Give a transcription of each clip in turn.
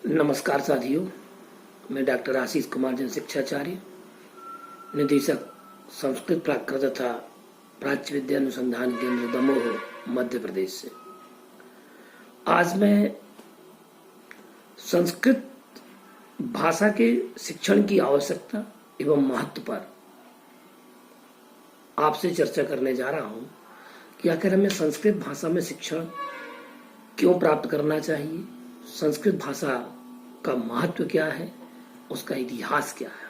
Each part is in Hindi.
नमस्कार साथियों, मैं डॉक्टर आशीष कुमार जन शिक्षाचार्य, निदेशक संस्कृत प्राकृत तथा प्राच्य विद्या अनुसंधान केंद्र दमोह मध्य प्रदेश से। आज मैं संस्कृत भाषा के शिक्षण की आवश्यकता एवं महत्व पर आपसे चर्चा करने जा रहा हूं कि आखिर हमें संस्कृत भाषा में शिक्षण क्यों प्राप्त करना चाहिए, संस्कृत भाषा का महत्व क्या है, उसका इतिहास क्या है।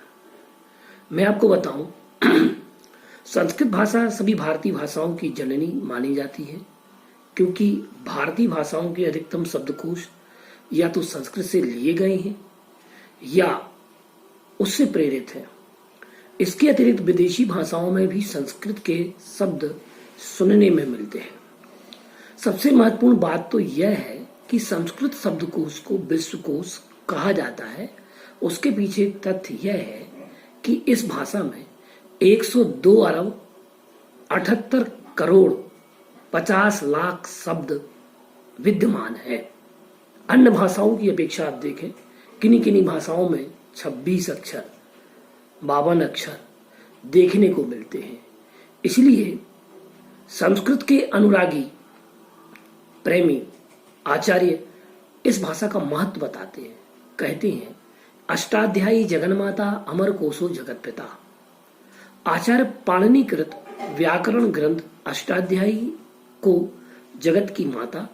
मैं आपको बताऊं, संस्कृत भाषा सभी भारतीय भाषाओं की जननी मानी जाती है, क्योंकि भारतीय भाषाओं के अधिकतम शब्दकोश या तो संस्कृत से लिए गए हैं या उससे प्रेरित हैं। इसके अतिरिक्त विदेशी भाषाओं में भी संस्कृत के शब्द सुनने में मिलते हैं। सबसे महत्वपूर्ण बात तो यह है कि संस्कृत शब्दकोश को विश्वकोश कहा जाता है। उसके पीछे तथ्य यह है कि इस भाषा में 102 अरब 78 करोड़ 50 लाख शब्द विद्यमान है। अन्य भाषाओं की अपेक्षा आप देखें, किन्हीं किन्हीं भाषाओं में 26 अक्षर 52 अक्षर देखने को मिलते हैं। इसलिए संस्कृत के अनुरागी प्रेमी आचार्य इस भाषा का महत्व बताते हैं। कहते हैं, अष्टाध्यायी जगन्माता अमर कोशो जगत पिता। आचार्य पाणिनि कृत व्याकरण ग्रंथ अष्टाध्यायी को जगत की माता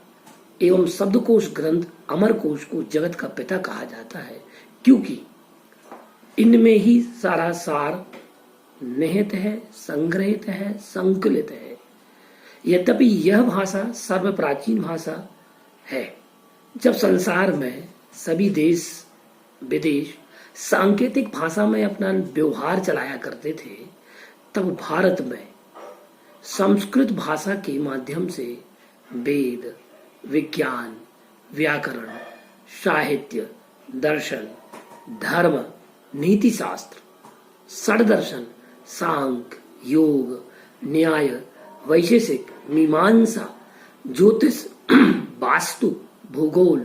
एवं शब्दकोश ग्रंथ अमर कोश को जगत का पिता कहा जाता है, क्योंकि इनमें ही सारा सार निहित है, संग्रहित है, संकलित है। यद्यपि यह भाषा सर्व प्राचीन भाषा है। जब संसार में सभी देश विदेश सांकेतिक भाषा में अपना व्यवहार चलाया करते थे, तब भारत में संस्कृत भाषा के माध्यम से वेद, विज्ञान, व्याकरण, साहित्य, दर्शन, धर्म, नीति शास्त्र, षड्दर्शन, सांख्य, योग, न्याय, वैशेषिक, मीमांसा, ज्योतिष, वास्तु, भूगोल,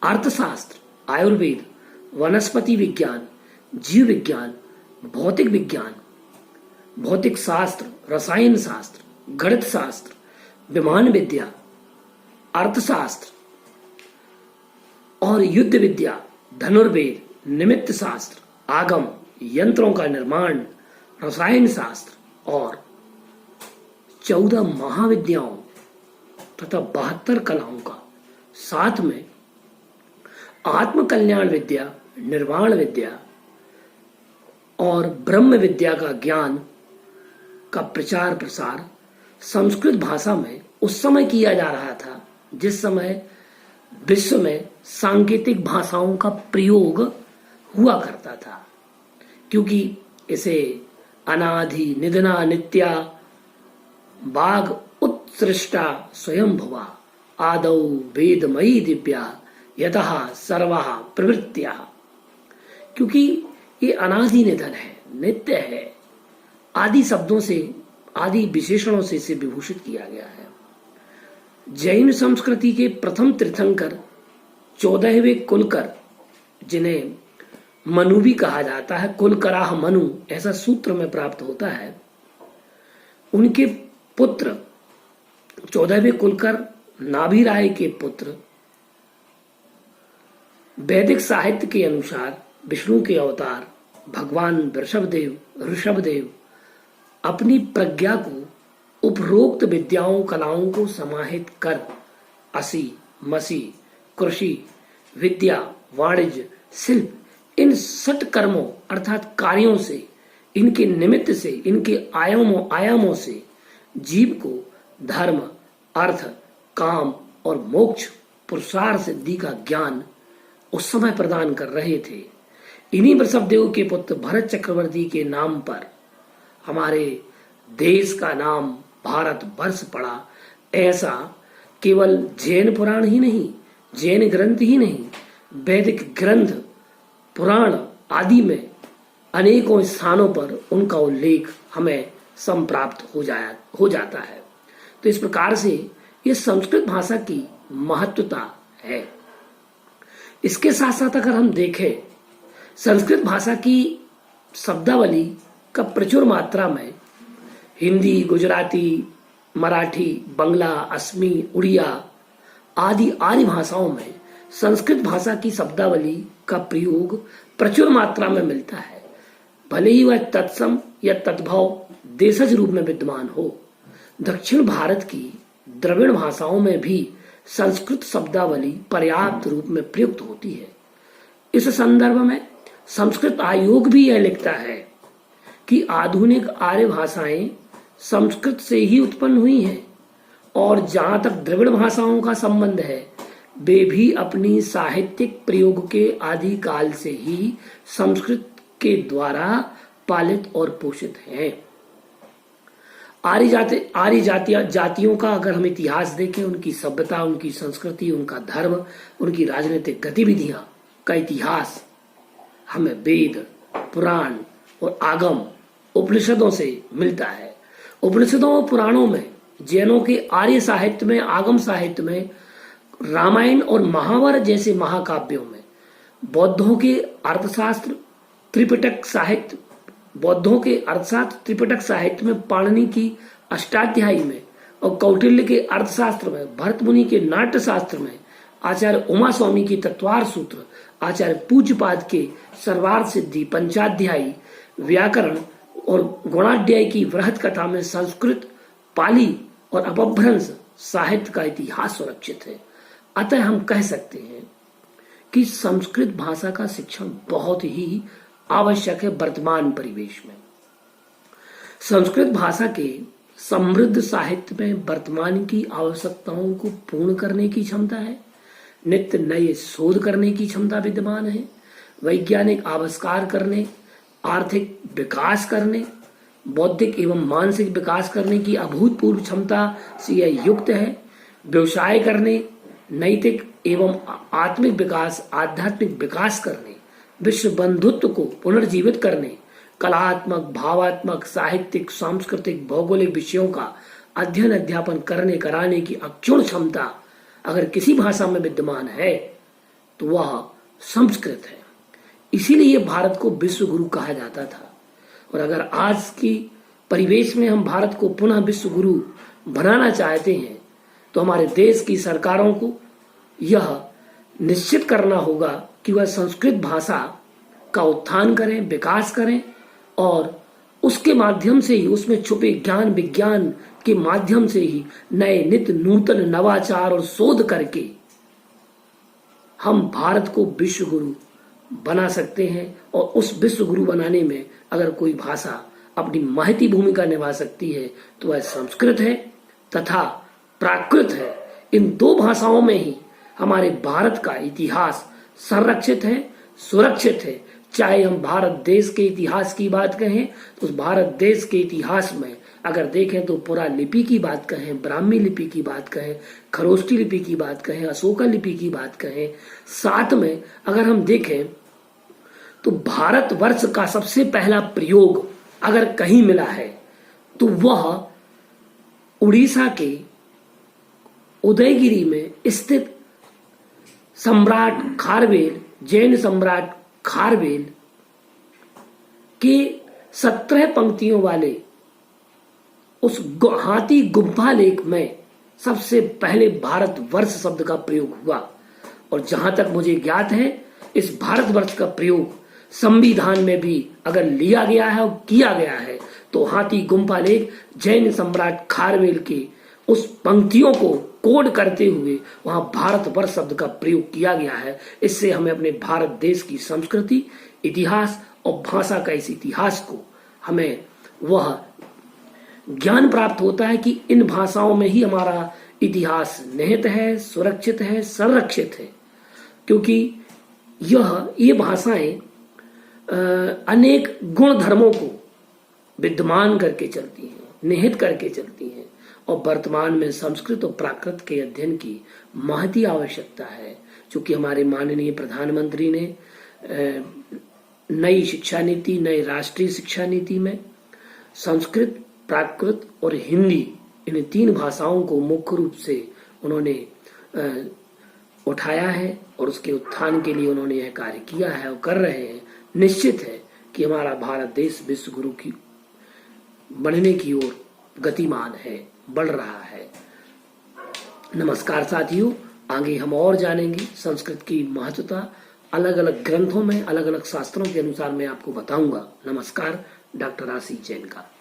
अर्थशास्त्र, आयुर्वेद, वनस्पति विज्ञान, जीव विज्ञान, भौतिक विज्ञान, भौतिक शास्त्र, रसायन शास्त्र, गणित शास्त्र, विमान विद्या, अर्थशास्त्र और युद्ध विद्या, धनुर्वेद, निमित्त शास्त्र, आगम, यंत्रों का निर्माण, रसायन शास्त्र और 14 महाविद्याओं तथा 72 कलाओं का, साथ में आत्म कल्याण विद्या, निर्वाण विद्या और ब्रह्म विद्या का ज्ञान का प्रचार प्रसार संस्कृत भाषा में उस समय किया जा रहा था जिस समय विश्व में सांकेतिक भाषाओं का प्रयोग हुआ करता था, क्योंकि इसे अनादि निधना नित्या बाघ उत्सृष्टा स्वयं भुवा आदौ वेदमयी दिव्या यतः सर्वः प्रवृत्त्या। क्योंकि ये अनादि निधन है, नित्य है, आदि शब्दों से, आदि विशेषणों से इसे विभूषित किया गया है। जैन संस्कृति के प्रथम तीर्थंकर 14वें कुलकर, जिन्हें मनु भी कहा जाता है, कुलकराह मनु ऐसा सूत्र में प्राप्त होता है, उनके पुत्र 14वें कुलकर नाभिराय के पुत्र वैदिक साहित्य के अनुसार विष्णु के अवतार भगवान ऋषभदेव अपनी प्रज्ञा को उपरोक्त विद्याओं कलाओं को समाहित कर असी मसी कृषि विद्या वाणिज्य शिल्प इन सट कर्मों अर्थात कार्यों से, इनके निमित्त से, इनके आयामों से जीव को धर्म, अर्थ, काम और मोक्ष पुरुषार्थ सिद्धि का ज्ञान उस समय प्रदान कर रहे थे। इन्हीं वृषभदेव के पुत्र भरत चक्रवर्ती के नाम पर हमारे देश का नाम भारत वर्ष पड़ा। ऐसा केवल जैन पुराण ही नहीं, जैन ग्रंथ ही नहीं, वैदिक ग्रंथ, पुराण आदि में अनेकों स्थानों पर उनका उल्लेख हमें संप्राप्त हो जाता है। तो इस प्रकार से ये संस्कृत भाषा की महत्वता है। इसके साथ साथ अगर हम देखें, संस्कृत भाषा की शब्दावली का प्रचुर मात्रा में हिंदी, गुजराती, मराठी, बंगला, असमी, उड़िया आदि आर्य भाषाओं में संस्कृत भाषा की शब्दावली का प्रयोग प्रचुर मात्रा में मिलता है, भले ही वह तत्सम या तद्भव देशज रूप में विद्यमान हो। दक्षिण भारत की द्रविड़ भाषाओं में भी संस्कृत शब्दावली पर्याप्त रूप में प्रयुक्त होती है। इस संदर्भ में संस्कृत आयोग भी यह लिखता है कि आधुनिक आर्य भाषाएं संस्कृत से ही उत्पन्न हुई हैं और जहां तक द्रविड़ भाषाओं का संबंध है, वे भी अपनी साहित्यिक प्रयोग के आदि काल से ही संस्कृत के द्वारा पालित और पोषित हैं। आर्य जातियों का अगर हम इतिहास देखें, उनकी सभ्यता, उनकी संस्कृति, उनका धर्म, उनकी राजनीतिक गतिविधियां का इतिहास हमें वेद, पुराण और आगम उपनिषदों से मिलता है। उपनिषदों और पुराणों में, जैनों के आर्य साहित्य में, आगम साहित्य में, रामायण और महाभारत जैसे महाकाव्यों में, बौद्धों के अर्थशास्त्र त्रिपिटक साहित्य में पाणिनि की अष्टाध्यायी में और कौटिल्य के अर्थशास्त्र में, भरत मुनि के नाट्य शास्त्र में, आचार्य उमा स्वामी की तत्वार सूत्र, आचार्य पूज्यपाद के सर्वार्थ सिद्धि पंचाध्यायी व्याकरण और गुणाध्याय की वृहत कथा में संस्कृत, पाली और अपभ्रंश साहित्य का इतिहास सुरक्षित है। अतः हम कह सकते हैं कि संस्कृत भाषा का शिक्षण बहुत ही आवश्यक है वर्तमान परिवेश में। संस्कृत भाषा के समृद्ध साहित्य में वर्तमान की आवश्यकताओं को पूर्ण करने की क्षमता है, नित्य नए शोध करने की क्षमता विद्यमान है, वैज्ञानिक आविष्कार करने, आर्थिक विकास करने, बौद्धिक एवं मानसिक विकास करने की अभूतपूर्व क्षमता से यह युक्त है, व्यवसाय करने, नैतिक एवं आत्मिक विकास, आध्यात्मिक विकास करने, विश्व बंधुत्व को पुनर्जीवित करने, कलात्मक, भावात्मक, साहित्यिक, सांस्कृतिक, भौगोलिक विषयों का अध्ययन अध्यापन करने कराने की अक्षुण्ण क्षमता अगर किसी भाषा में विद्यमान है तो वह संस्कृत है। इसीलिए भारत को विश्व गुरु कहा जाता था। और अगर आज की परिवेश में हम भारत को पुनः विश्व गुरु बनाना चाहते हैं तो हमारे देश की सरकारों को यह निश्चित करना होगा कि वह संस्कृत भाषा का उत्थान करें, विकास करें और उसके माध्यम से ही, उसमें छुपे ज्ञान विज्ञान के माध्यम से ही नए नित्य नूतन नवाचार और शोध करके हम भारत को विश्व गुरु बना सकते हैं। और उस विश्व गुरु बनाने में अगर कोई भाषा अपनी महती भूमिका निभा सकती है तो वह संस्कृत है तथा प्राकृत है। इन दो भाषाओं में ही हमारे भारत का इतिहास संरक्षित है, सुरक्षित है। चाहे हम भारत देश के इतिहास की बात कहें तो उस भारत देश के इतिहास में अगर देखें तो पुरा लिपि की बात कहें, ब्राह्मी लिपि की बात कहें, खरोष्टी लिपि की बात कहें, अशोका लिपि की बात कहें, साथ में अगर हम देखें तो भारतवर्ष का सबसे पहला प्रयोग अगर कहीं मिला है तो वह उड़ीसा के उदयगिरी में स्थित सम्राट खारवेल, जैन सम्राट खारवेल के 17 पंक्तियों वाले उस हाथी गुम्फा लेख में सबसे पहले भारतवर्ष शब्द का प्रयोग हुआ। और जहां तक मुझे ज्ञात है इस भारतवर्ष का प्रयोग संविधान में भी अगर लिया गया है और किया गया है तो हाथी गुम्फा लेख जैन सम्राट खारवेल के उस पंक्तियों को कोड करते हुए वहां भारतवर्ष शब्द का प्रयोग किया गया है। इससे हमें अपने भारत देश की संस्कृति, इतिहास और भाषा का इस इतिहास को हमें वह ज्ञान प्राप्त होता है कि इन भाषाओं में ही हमारा इतिहास निहित है, सुरक्षित है, संरक्षित है। क्योंकि ये भाषाएं अनेक गुण धर्मों को विद्यमान करके चलती हैं, निहित करके चलती हैं। और वर्तमान में संस्कृत और प्राकृत के अध्ययन की महती आवश्यकता है। चूंकि हमारे माननीय प्रधानमंत्री ने नई शिक्षा नीति, नई राष्ट्रीय शिक्षा नीति में संस्कृत, प्राकृत और हिंदी इन 3 भाषाओं को मुख्य रूप से उन्होंने उठाया है और उसके उत्थान के लिए उन्होंने यह कार्य किया है और कर रहे हैं। निश्चित है कि हमारा भारत देश विश्व गुरु की बढ़ने की ओर गतिमान है, बढ़ रहा है। नमस्कार साथियों, आगे हम और जानेंगे संस्कृत की महत्वता। अलग अलग ग्रंथों में, अलग अलग शास्त्रों के अनुसार मैं आपको बताऊंगा। नमस्कार, डॉक्टर आशीष जैन का।